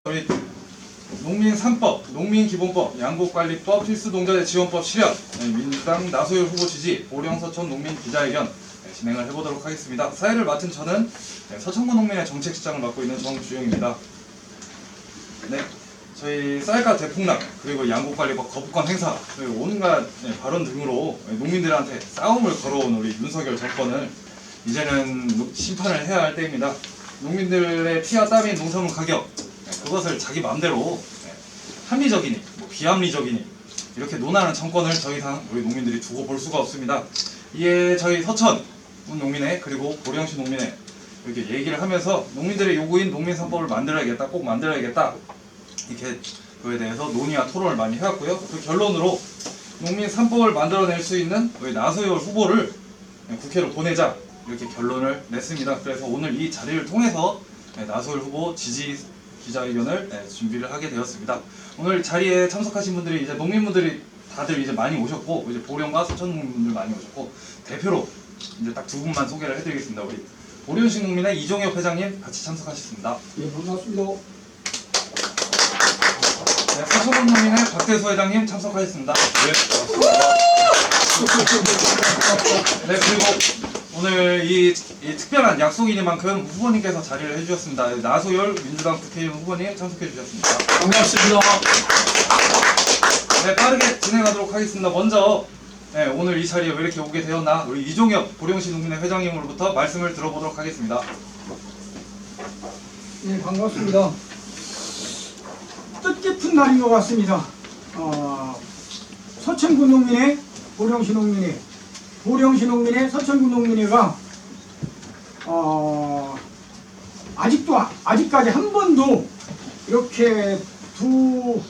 저희 농민 3법, 농민기본법, 양곡관리법, 필수농자재 지원법 실현, 민주당 나소열 후보 지지, 보령서천 농민 기자회견 진행을 해보도록 하겠습니다. 사회를 맡은 저는 서천구 농민의 정책실장을 맡고 있는 정주영입니다. 네, 저희 쌀가 대폭락, 그리고 양곡관리법 거부권 행사, 그리고 온갖 발언 등으로 농민들한테 싸움을 걸어온 우리 윤석열 정권을 이제는 심판을 해야 할 때입니다. 농민들의 피와 땀인 농산물 가격, 그것을 자기 마음대로 합리적이니 비합리적이니 이렇게 논하는 정권을 더 이상 우리 농민들이 두고 볼 수가 없습니다. 이에 저희 서천 농민회 그리고 보령시 농민회 이렇게 얘기를 하면서 농민들의 요구인 농민 3법을 만들어야겠다, 꼭 만들어야겠다, 이렇게 그에 대해서 논의와 토론을 많이 해왔고요. 그 결론으로 농민 3법을 만들어낼 수 있는 우리 나소열 후보를 국회로 보내자, 이렇게 결론을 냈습니다. 그래서 오늘 이 자리를 통해서 나소열 후보 지지 기자회견을 준비를 하게 되었습니다. 오늘 자리에 참석하신 분들이 이제 농민분들이 다들 이제 많이 오셨고, 이제 보령과 서천 농민분들 많이 오셨고, 대표로 이제 딱 두 분만 소개를 해드리겠습니다. 우리 보령시 농민의 이종혁 회장님 같이 참석하셨습니다. 예, 반갑습니다. 네, 서천 농민의 박대수 회장님 참석하셨습니다. 네, 반갑습니다. 네, 그리고 오늘 이 특별한 약속이니만큼 후보님께서 자리를 해주셨습니다. 나소열 민주당 국회의원 후보님 참석해 주셨습니다. 반갑습니다. 네, 빠르게 진행하도록 하겠습니다. 먼저 오늘 이 자리에 왜 이렇게 오게 되었나, 우리 이종혁 보령시 농민회 회장님으로부터 말씀을 들어보도록 하겠습니다. 예, 반갑습니다. 뜻깊은 날인 것 같습니다. 서천구 농민회, 보령시 농민회, 보령시 농민회, 서천구 농민회가 아직까지 한 번도 이렇게 두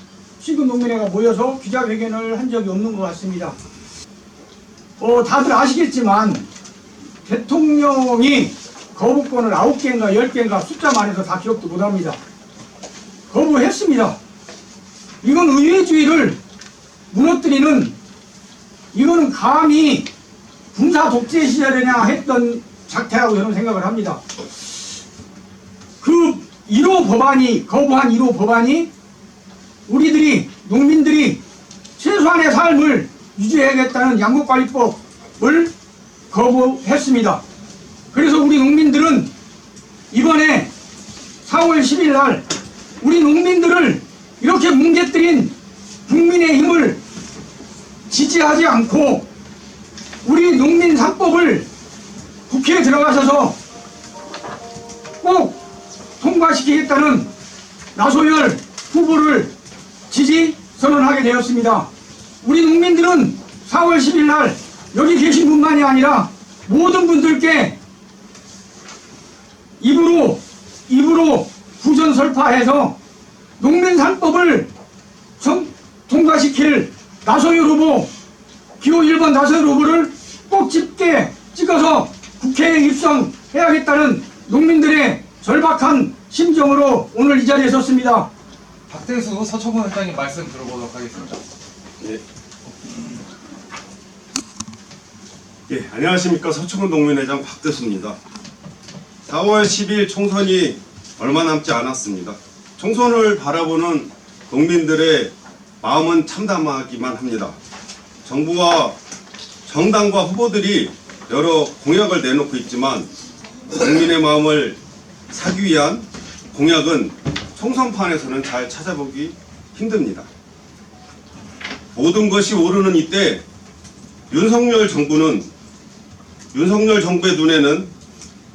시군 농민회가 모여서 기자회견을 한 적이 없는 것 같습니다. 다들 아시겠지만 대통령이 거부권을 9개인가 10개인가 숫자만 해서 다 기억도 못합니다. 거부했습니다. 이건 의회주의를 무너뜨리는, 이거는 감히 군사 독재 시절이냐 했던 작태라고 저는 생각을 합니다. 그 1호 법안이, 거부한 1호 법안이 우리들이, 농민들이 최소한의 삶을 유지해야겠다는 양곡관리법을 거부했습니다. 그래서 우리 농민들은 이번에 4월 10일 날 우리 농민들을 이렇게 뭉개뜨린 국민의힘을 지지하지 않고 우리 농민 3법을 국회에 들어가셔서 꼭 통과시키겠다는 나소열 후보를 지지 선언하게 되었습니다. 우리 농민들은 4월 10일 날 여기 계신 분만이 아니라 모든 분들께 입으로 부전설파해서 농민 3법을 통과시킬 나소열 후보, 기호 1번 나소열 후보를 꼭 찍어서 국회에 입성해야겠다는 농민들의 절박한 심정으로 오늘 이 자리에 섰습니다. 박대수 서천구 회장님 말씀 들어보도록 하겠습니다. 예, 안녕하십니까. 서천구 농민회장 박대수입니다. 4월 10일 총선이 얼마 남지 않았습니다. 총선을 바라보는 농민들의 마음은 참담하기만 합니다. 정부와 정당과 후보들이 여러 공약을 내놓고 있지만 농민의 마음을 사기 위한 공약은 총선판에서는 잘 찾아보기 힘듭니다. 모든 것이 오르는 이때 윤석열 정부의 눈에는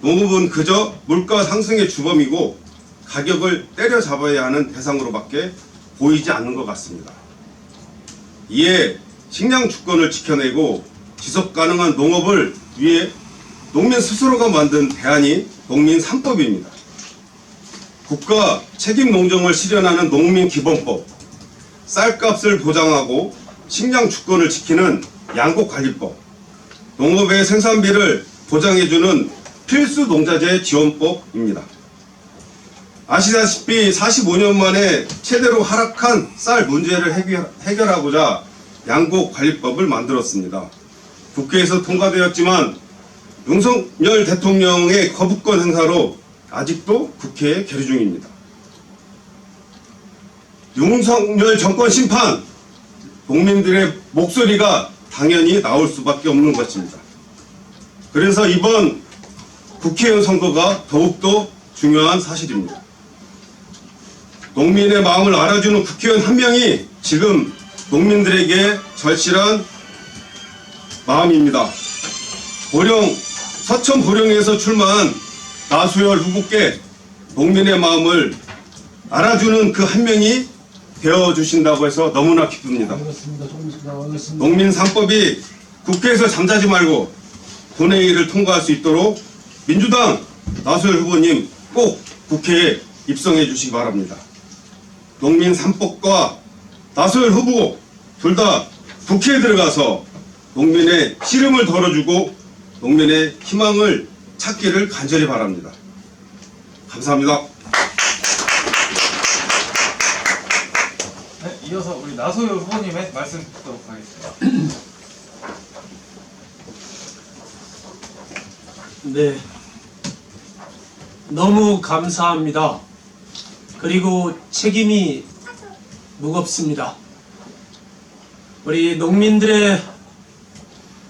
농업은 그저 물가 상승의 주범이고 가격을 때려잡아야 하는 대상으로밖에 보이지 않는 것 같습니다. 이에 식량 주권을 지켜내고 지속 가능한 농업을 위해 농민 스스로가 만든 대안이 농민 3법입니다. 국가 책임 농정을 실현하는 농민 기본법, 쌀값을 보장하고 식량 주권을 지키는 양곡관리법, 농업의 생산비를 보장해주는 필수농자재 지원법입니다. 아시다시피 45년 만에 최대로 하락한 쌀 문제를 해결하고자 양곡관리법을 만들었습니다. 국회에서 통과되었지만 윤석열 대통령의 거부권 행사로 아직도 국회에 계류 중입니다. 윤석열 정권 심판, 농민들의 목소리가 당연히 나올 수밖에 없는 것입니다. 그래서 이번 국회의원 선거가 더욱더 중요한 사실입니다. 농민의 마음을 알아주는 국회의원 한 명이 지금 농민들에게 절실한 마음입니다. 서천 보령에서 출마한 나수열 후보께 농민의 마음을 알아주는 그 한 명이 되어주신다고 해서 너무나 기쁩니다. 농민 3법이 국회에서 잠자지 말고 본회의를 통과할 수 있도록 민주당 나수열 후보님 꼭 국회에 입성해 주시기 바랍니다. 농민 3법과 나수열 후보 둘 다 국회에 들어가서 농민의 시름을 덜어주고 농민의 희망을 찾기를 간절히 바랍니다. 감사합니다. 네, 이어서 우리 나소열 후보님의 말씀 듣도록 하겠습니다. 네, 너무 감사합니다. 그리고 책임이 무겁습니다. 우리 농민들의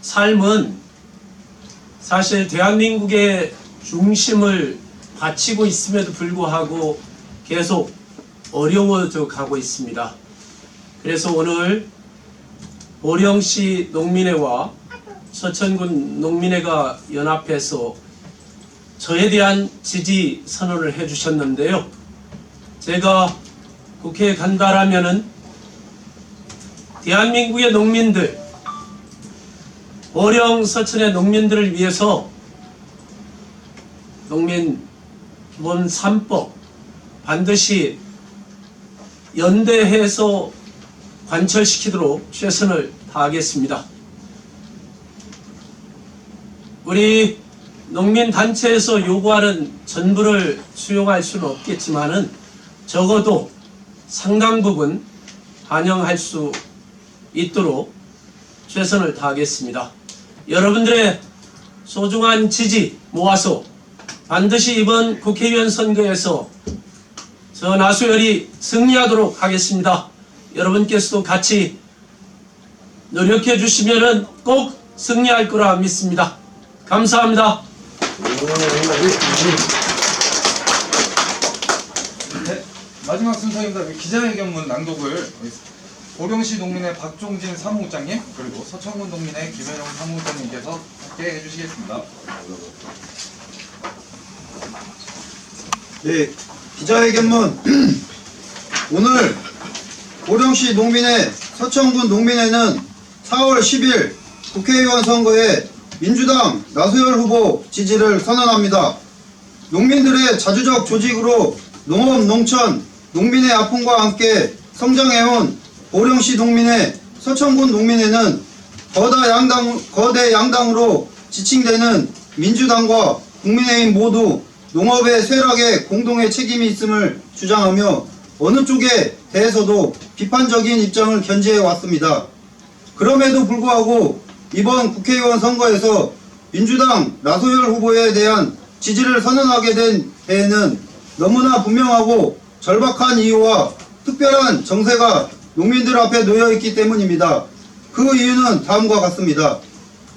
삶은 사실 대한민국의 중심을 바치고 있음에도 불구하고 계속 어려워져 가고 있습니다. 그래서 오늘 보령시 농민회와 서천군 농민회가 연합해서 저에 대한 지지 선언을 해주셨는데요. 제가 국회에 간다라면은 대한민국의 농민들, 보령 서천의 농민들을 위해서 농민 기본 3법 반드시 연대해서 관철시키도록 최선을 다하겠습니다. 우리 농민단체에서 요구하는 전부를 수용할 수는 없겠지만은 적어도 상당 부분 반영할 수 있도록 최선을 다하겠습니다. 여러분들의 소중한 지지 모아서 반드시 이번 국회의원 선거에서 저 나수열이 승리하도록 하겠습니다. 여러분께서도 같이 노력해 주시면은 꼭 승리할 거라 믿습니다. 감사합니다. 네, 마지막 순서입니다. 기자회견문 낭독을 보령시 농민회 박종진 사무국장님 그리고 서천군 농민회 김혜령 사무국장님께서 함께 해주시겠습니다. 네, 기자회견문 오늘 보령시 농민회 서천군 농민회는 4월 10일 국회의원 선거에 민주당 나소열 후보 지지를 선언합니다. 농민들의 자주적 조직으로 농업, 농촌, 농민의 아픔과 함께 성장해온 보령시 농민회, 서천군 농민회는 거대 양당으로 지칭되는 민주당과 국민의힘 모두 농업의 쇠락에 공동의 책임이 있음을 주장하며 어느 쪽에 대해서도 비판적인 입장을 견지해 왔습니다. 그럼에도 불구하고 이번 국회의원 선거에서 민주당 나소열 후보에 대한 지지를 선언하게 된 데에는 너무나 분명하고 절박한 이유와 특별한 정세가 농민들 앞에 놓여 있기 때문입니다. 그 이유는 다음과 같습니다.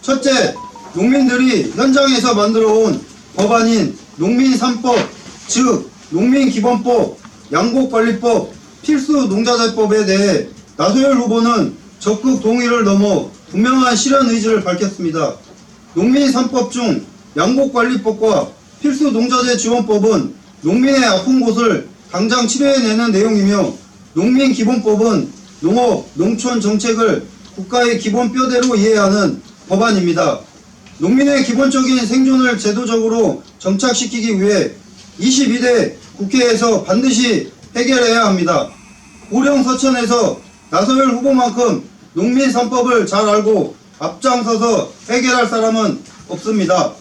첫째, 농민들이 현장에서 만들어온 법안인 농민 3법, 즉 농민기본법, 양곡관리법, 필수농자재법에 대해 나소열 후보는 적극 동의를 넘어 분명한 실현 의지를 밝혔습니다. 농민 3법 중 양곡관리법과 필수농자재 지원법은 농민의 아픈 곳을 당장 치료해내는 내용이며 농민기본법은 농업, 농촌 정책을 국가의 기본 뼈대로 이해하는 법안입니다. 농민의 기본적인 생존을 제도적으로 정착시키기 위해 22대 국회에서 반드시 해결해야 합니다. 보령 서천에서 나소열 후보만큼 농민 3법을 잘 알고 앞장서서 해결할 사람은 없습니다.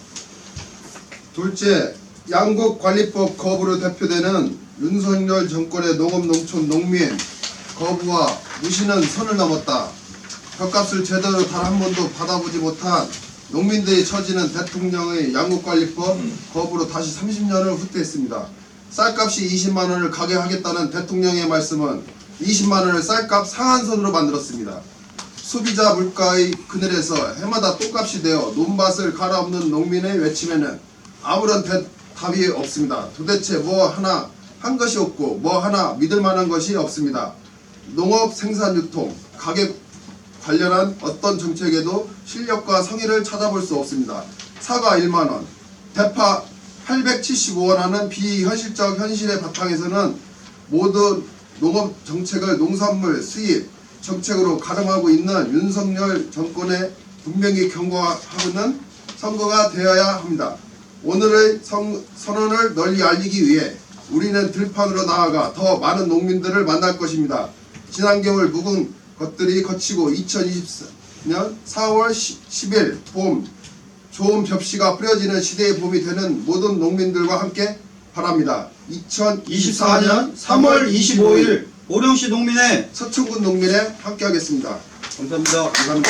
둘째, 양곡관리법 거부로 대표되는 윤석열 정권의 농업, 농촌, 농민 거부와 무시는 선을 넘었다. 벽값을 제대로 단 한 번도 받아보지 못한 농민들이 처지는 대통령의 양곡관리법 거부로 다시 30년을 후퇴했습니다. 쌀값이 20만원을 가게 하겠다는 대통령의 말씀은 20만 원을 쌀값 상한선으로 만들었습니다. 소비자 물가의 그늘에서 해마다 똥값이 되어 논밭을 갈아엎는 농민의 외침에는 아무런 답이 없습니다. 도대체 뭐 하나 한 것이 없고 뭐 하나 믿을 만한 것이 없습니다. 농업 생산 유통 가격 관련한 어떤 정책에도 실력과 성의를 찾아볼 수 없습니다. 사과 1만원, 대파 875원 하는 비현실적 현실의 바탕에서는 모든 농업 정책을 농산물 수입 정책으로 가름하고 있는 윤석열 정권에 분명히 경고하고는 선거가 되어야 합니다. 오늘의 선언을 널리 알리기 위해 우리는 들판으로 나아가 더 많은 농민들을 만날 것입니다. 지난 겨울 묵은 것들이 거치고 2024년 4월 10일 봄 좋은 벽시가 뿌려지는 시대의 봄이 되는 모든 농민들과 함께 바랍니다. 24년 3월 25일 보령시 농민의 서천군 농민에 함께 하겠습니다. 감사합니다. 감사합니다.